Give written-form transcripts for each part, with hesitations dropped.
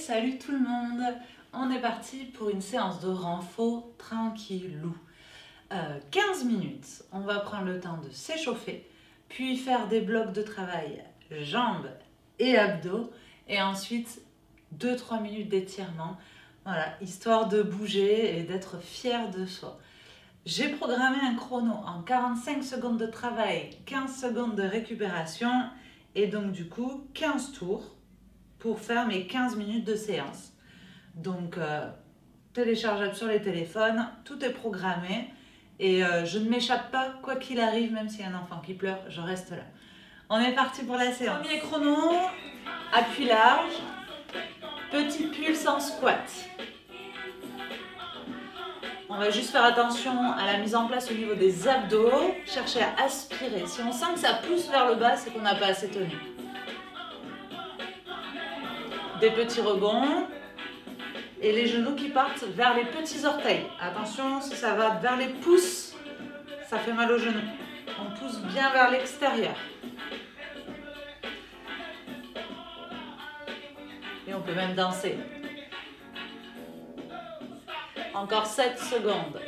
salut tout le monde. On est parti pour une séance de renfort tranquillou. 15 minutes, on va prendre le temps de s'échauffer, puis faire des blocs de travail jambes et abdos, et ensuite 2-3 minutes d'étirement, voilà, histoire de bouger et d'être fier de soi. J'ai programmé un chrono en 45 secondes de travail, 15 secondes de récupération, et donc du coup 15 tours pour faire mes 15 minutes de séance. Donc téléchargeable sur les téléphones, tout est programmé et je ne m'échappe pas quoi qu'il arrive, même s'il y a un enfant qui pleure, je reste là. On est parti pour la séance. Premier chrono, appui large, petit pulse en squat. On va juste faire attention à la mise en place au niveau des abdos, chercher à aspirer. Si on sent que ça pousse vers le bas, c'est qu'on n'a pas assez tenu. Des petits rebonds et les genoux qui partent vers les petits orteils. Attention, si ça va vers les pouces, ça fait mal aux genoux. On pousse bien vers l'extérieur. Et on peut même danser. Encore 7 secondes.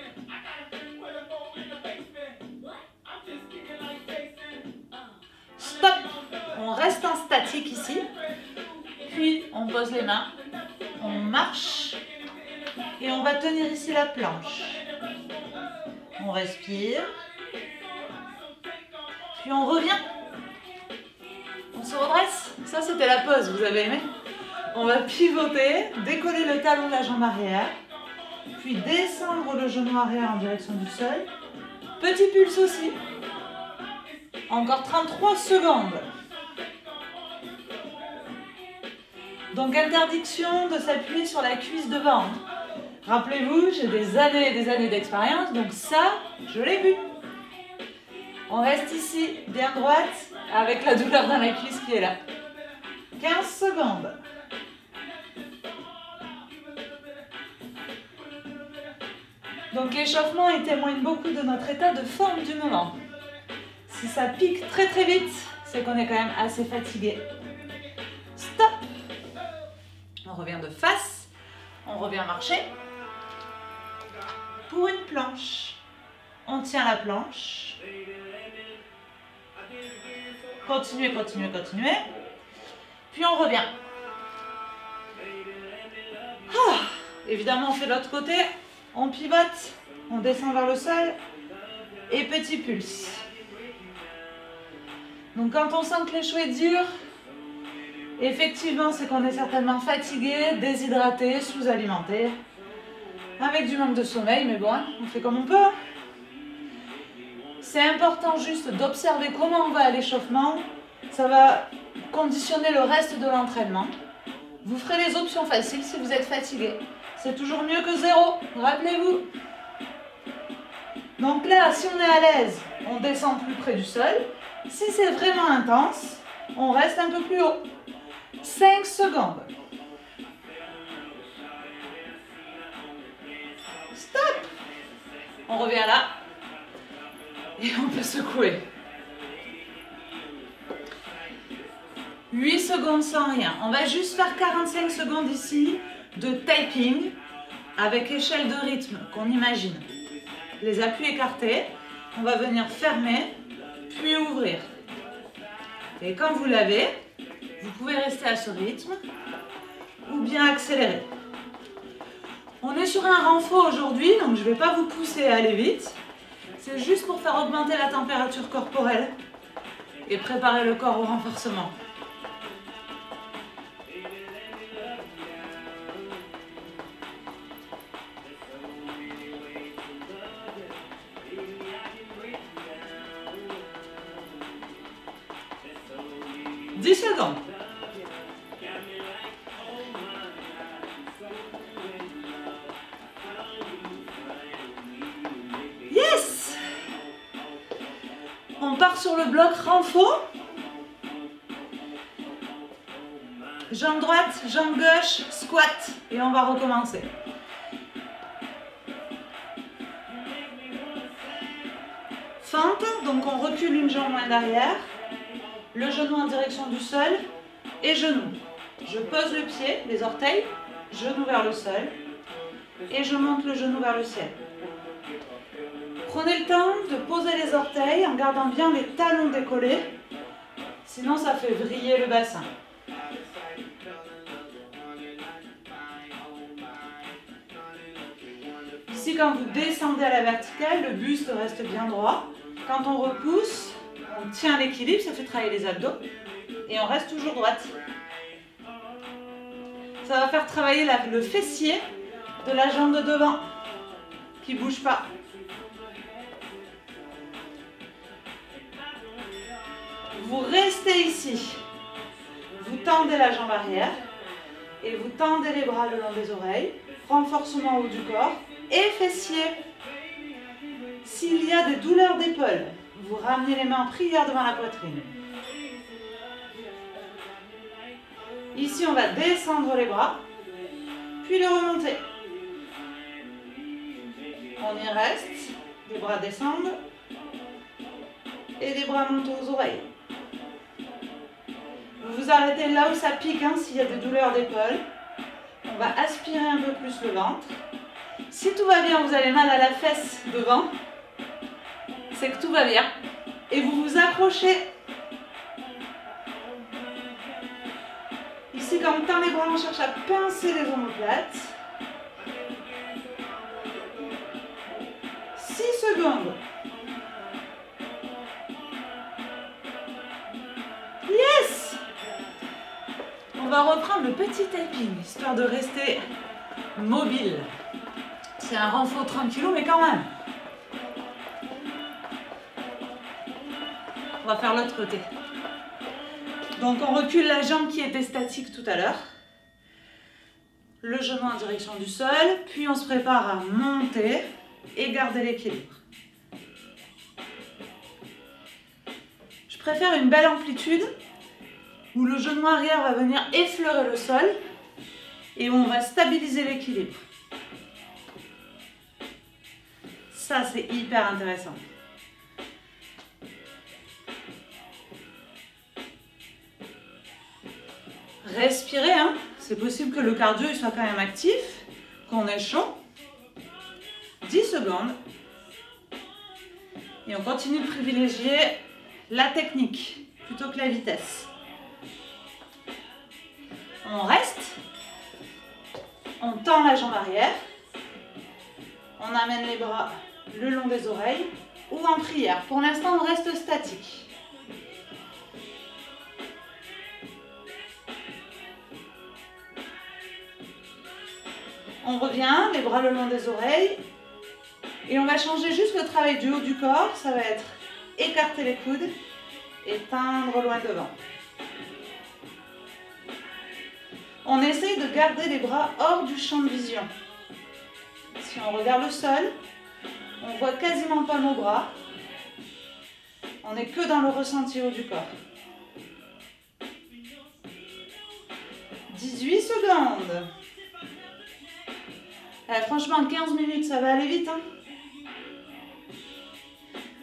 Stop! On reste en statique ici. Puis on pose les mains, on marche et on va tenir ici la planche. On respire, puis on revient. On se redresse. Ça c'était la pause, vous avez aimé? On va pivoter, décoller le talon de la jambe arrière, puis descendre le genou arrière en direction du sol. Petit pulse aussi. Encore 33 secondes. Donc interdiction de s'appuyer sur la cuisse devant. Rappelez-vous, j'ai des années et des années d'expérience, donc ça, je l'ai vu. On reste ici, bien droite, avec la douleur dans la cuisse qui est là. 15 secondes. Donc l'échauffement, il témoigne beaucoup de notre état de forme du moment. Si ça pique très très vite, c'est qu'on est quand même assez fatigué. Stop! On revient de face, on revient marcher. Pour une planche, on tient la planche. Continuez, continuez, continuez. Puis on revient. Évidemment, on fait de l'autre côté. On pivote, on descend vers le sol. Et petit pulse. Donc quand on sent que l'échou est dur, effectivement, c'est qu'on est certainement fatigué, déshydraté, sous-alimenté, avec du manque de sommeil, mais bon, on fait comme on peut. C'est important juste d'observer comment on va à l'échauffement. Ça va conditionner le reste de l'entraînement. Vous ferez les options faciles si vous êtes fatigué. C'est toujours mieux que zéro, rappelez-vous. Donc là, si on est à l'aise, on descend plus près du sol. Si c'est vraiment intense, on reste un peu plus haut. 5 secondes. Stop! On revient là. Et on peut secouer. 8 secondes sans rien. On va juste faire 45 secondes ici de typing avec échelle de rythme qu'on imagine. Les appuis écartés. On va venir fermer, puis ouvrir. Et quand vous l'avez, vous pouvez rester à ce rythme ou bien accélérer. On est sur un renfort aujourd'hui, donc je ne vais pas vous pousser à aller vite. C'est juste pour faire augmenter la température corporelle et préparer le corps au renforcement. « 10 secondes. Yes! On part sur le bloc renfort. Jambe droite, jambe gauche, squat. Et on va recommencer. Fente, donc on recule une jambe en arrière. Le genou en direction du sol et genou. Je pose le pied, les orteils, genou vers le sol et je monte le genou vers le ciel. Prenez le temps de poser les orteils en gardant bien les talons décollés, sinon ça fait vriller le bassin. Ici, quand vous descendez à la verticale, le buste reste bien droit. Quand on repousse, on tient l'équilibre, ça fait travailler les abdos et on reste toujours droite. Ça va faire travailler le fessier de la jambe de devant qui ne bouge pas. Vous restez ici. Vous tendez la jambe arrière et vous tendez les bras le long des oreilles. Renforcement au haut du corps et fessier. S'il y a des douleurs d'épaule, vous ramenez les mains en prière devant la poitrine. Ici, on va descendre les bras, puis les remonter. On y reste, les bras descendent et les bras montent aux oreilles. Vous vous arrêtez là où ça pique, hein, s'il y a des douleurs d'épaule. On va aspirer un peu plus le ventre. Si tout va bien, vous avez mal à la fesse devant, c'est que tout va bien. Et vous vous accrochez. Ici, quand on tend les bras, on cherche à pincer les omoplates. 6 secondes. Yes! On va reprendre le petit taping, histoire de rester mobile. C'est un renfort tranquillou, mais quand même. On va faire l'autre côté. Donc on recule la jambe qui était statique tout à l'heure. Le genou en direction du sol, puis on se prépare à monter et garder l'équilibre. Je préfère une belle amplitude où le genou arrière va venir effleurer le sol et où on va stabiliser l'équilibre. Ça, c'est hyper intéressant. Respirez, hein. C'est possible que le cardio il soit quand même actif, qu'on ait chaud. 10 secondes. Et on continue de privilégier la technique plutôt que la vitesse. On reste. On tend la jambe arrière. On amène les bras le long des oreilles ou en prière. Pour l'instant, on reste statique. On revient, les bras le long des oreilles. Et on va changer juste le travail du haut du corps. Ça va être écarter les coudes et tendre loin devant. On essaye de garder les bras hors du champ de vision. Si on regarde le sol, on ne voit quasiment pas nos bras. On n'est que dans le ressenti haut du corps. 18 secondes. Franchement, 15 minutes, ça va aller vite. Hein,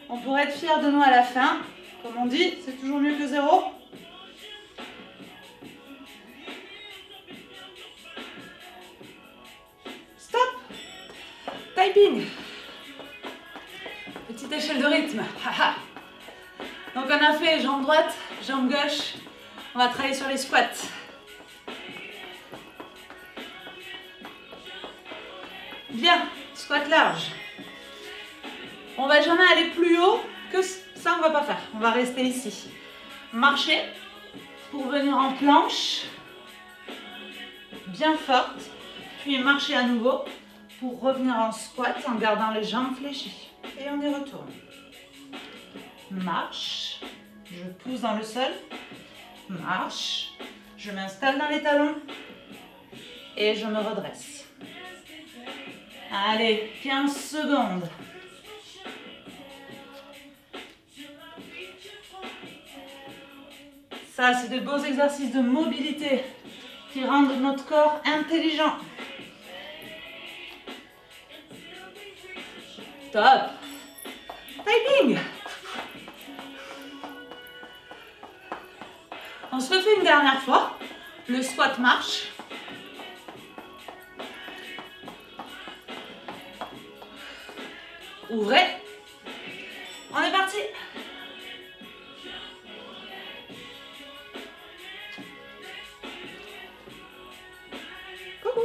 on pourrait être fiers de nous à la fin. Comme on dit, c'est toujours mieux que zéro. Stop. Typing. Petite échelle de rythme. Donc on a fait jambe droite, jambe gauche. On va travailler sur les squats. Bien, squat large. On va jamais aller plus haut que ça, on va pas faire. On va rester ici. Marcher pour venir en planche, bien forte, puis marcher à nouveau pour revenir en squat en gardant les jambes fléchies. Et on y retourne. Marche, je pousse dans le sol, marche, je m'installe dans les talons et je me redresse. Allez, 15 secondes. Ça, c'est de beaux exercices de mobilité qui rendent notre corps intelligent. Top. Typing. On se refait une dernière fois. Le squat marche. Ouvrez. On est parti. Coucou.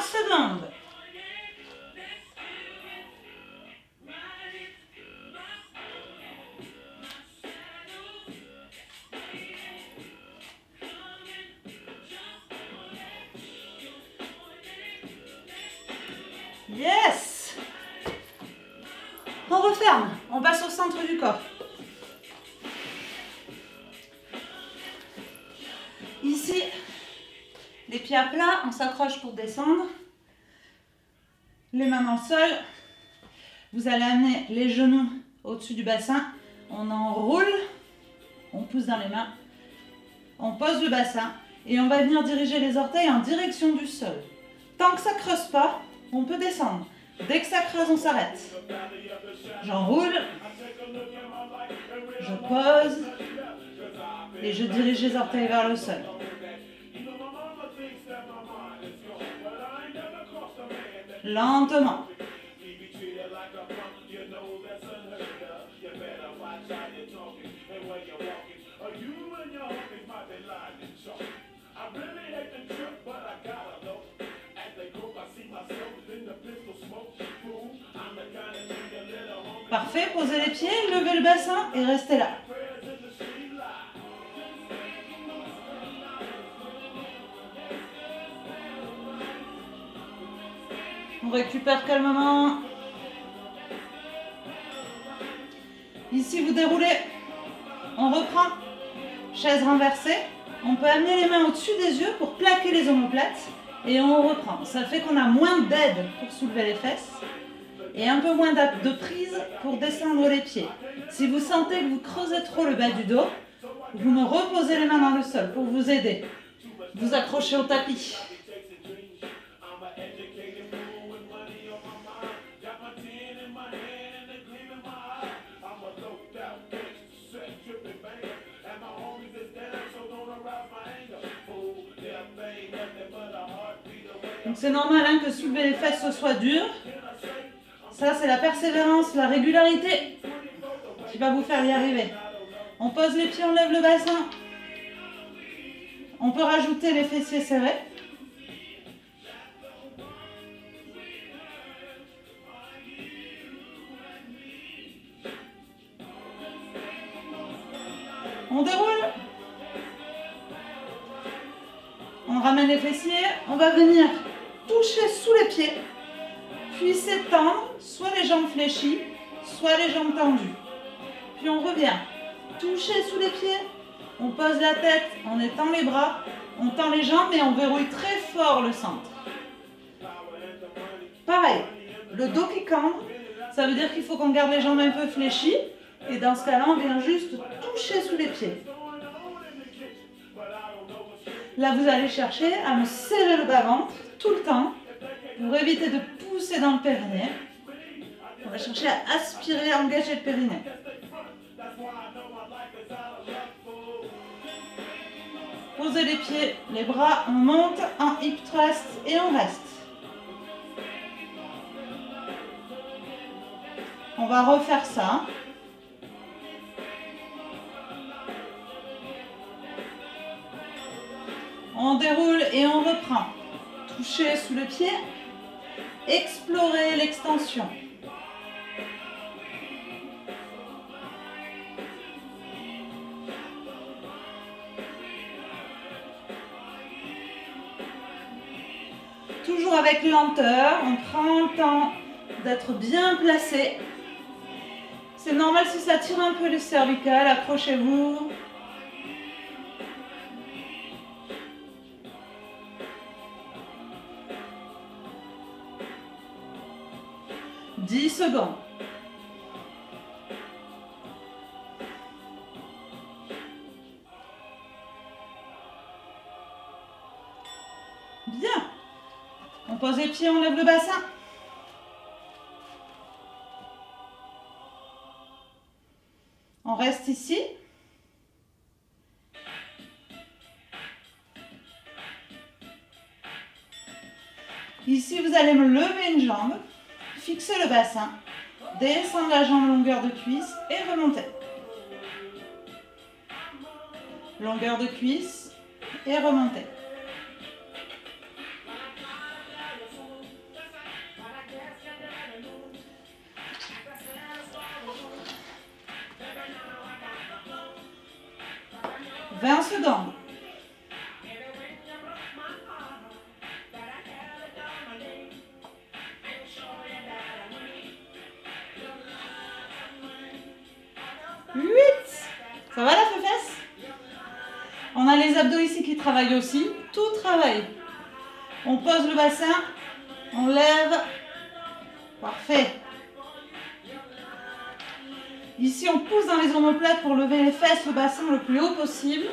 Secondes. Yes. On referme. On passe au centre du corps. Ici, les pieds à plat, on s'accroche pour descendre. Les mains dans le sol. Vous allez amener les genoux au-dessus du bassin. On enroule. On pousse dans les mains. On pose le bassin. Et on va venir diriger les orteils en direction du sol. Tant que ça ne creuse pas, on peut descendre. Dès que ça creuse, on s'arrête. J'enroule. Je pose. Et je dirige les orteils vers le sol. Lentement. Parfait, posez les pieds, levez le bassin et restez là. On récupère calmement. Ici, vous déroulez. On reprend. Chaise renversée. On peut amener les mains au-dessus des yeux pour plaquer les omoplates. Et on reprend. Ça fait qu'on a moins d'aide pour soulever les fesses. Et un peu moins de prise pour descendre les pieds. Si vous sentez que vous creusez trop le bas du dos, vous me reposez les mains dans le sol pour vous aider. Vous accrochez au tapis. Donc c'est normal hein, que soulever les fesses ce soit dur. Ça c'est la persévérance, la régularité qui va vous faire y arriver. On pose les pieds, on lève le bassin. On peut rajouter les fessiers serrés. On déroule. On ramène les fessiers. On va venir toucher sous les pieds. Puis s'étendre, soit les jambes fléchies, soit les jambes tendues. Puis on revient. Toucher sous les pieds. On pose la tête, on étend les bras, on tend les jambes et on verrouille très fort le centre. Pareil, le dos qui cambre, ça veut dire qu'il faut qu'on garde les jambes un peu fléchies. Et dans ce cas-là, on vient juste toucher sous les pieds. Là, vous allez chercher à me serrer le bas-ventre tout le temps pour éviter de pousser dans le périnée. On va chercher à aspirer, à engager le périnée. Posez les pieds, les bras, on monte en hip thrust et on reste. On va refaire ça. On déroule et on reprend. Touchez sous le pied. Explorez l'extension. Toujours avec lenteur, on prend le temps d'être bien placé. C'est normal si ça tire un peu les cervicales, accrochez-vous. « 10 secondes. Bien. On pose les pieds, on lève le bassin. On reste ici. Ici, vous allez me lever une jambe, fixer le bassin, descendre la jambe longueur de cuisse et remonter. Longueur de cuisse et remonter. « 20 secondes. » 8. Ça va la fesse? On a les abdos ici qui travaillent aussi. Tout travaille. On pose le bassin. On lève. Parfait. Ici, on pousse dans les omoplates pour lever les fesses, le bassin le plus haut possible.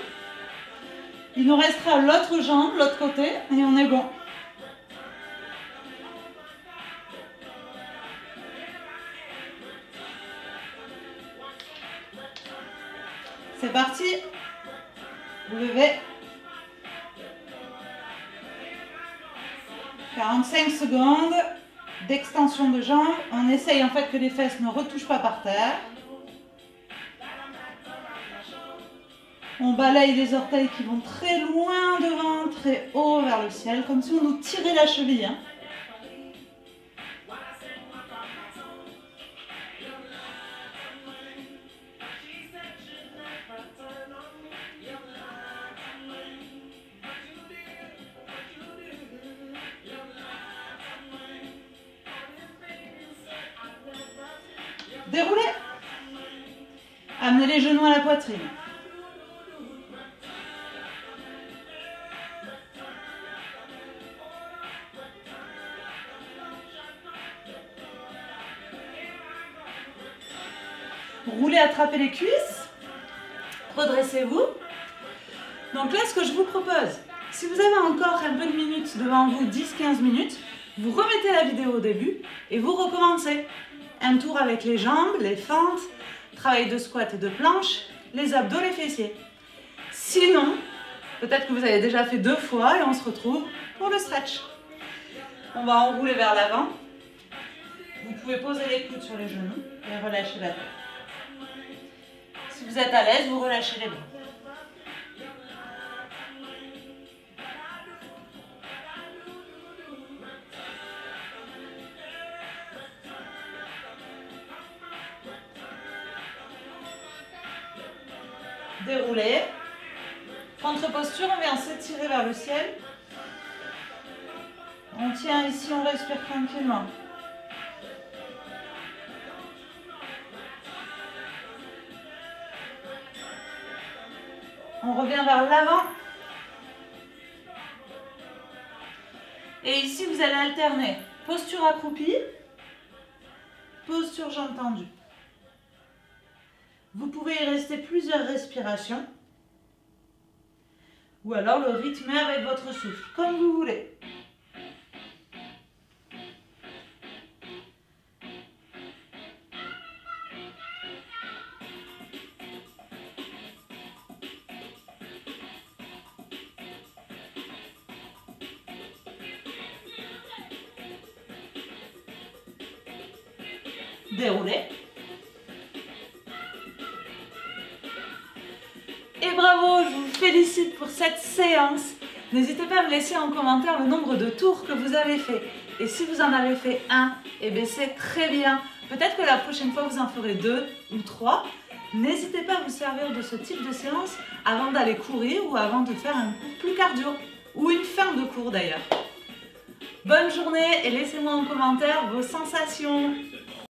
Il nous restera l'autre jambe, l'autre côté, et on est bon. C'est parti. Vous levez. 45 secondes d'extension de jambes. On essaye en fait que les fesses ne retouchent pas par terre. On balaye les orteils qui vont très loin devant, très haut vers le ciel, comme si on nous tirait la cheville. Hein. Déroulez. Amenez les genoux à la poitrine. Roulez, attrapez les cuisses. Redressez-vous. Donc là, ce que je vous propose, si vous avez encore un peu de minutes devant vous, 10-15 minutes, vous remettez la vidéo au début et vous recommencez. Un tour avec les jambes, les fentes, travail de squat et de planche, les abdos, les fessiers. Sinon, peut-être que vous avez déjà fait 2 fois et on se retrouve pour le stretch. On va enrouler vers l'avant. Vous pouvez poser les coudes sur les genoux et relâcher la tête. Si vous êtes à l'aise, vous relâchez les bras. Déroulez. Contre-posture, on vient s'étirer vers le ciel. On tient ici, on respire tranquillement. On revient vers l'avant. Et ici, vous allez alterner posture accroupie, posture jambes tendues. Vous pouvez y rester plusieurs respirations. Ou alors le rythmer avec votre souffle, comme vous voulez. Déroulez. Et bravo, je vous félicite pour cette séance. N'hésitez pas à me laisser en commentaire le nombre de tours que vous avez fait. Et si vous en avez fait 1, eh bien c'est très bien. Peut-être que la prochaine fois vous en ferez 2 ou 3. N'hésitez pas à vous servir de ce type de séance avant d'aller courir ou avant de faire un cours plus cardio. Ou une fin de cours d'ailleurs. Bonne journée et laissez-moi en commentaire vos sensations.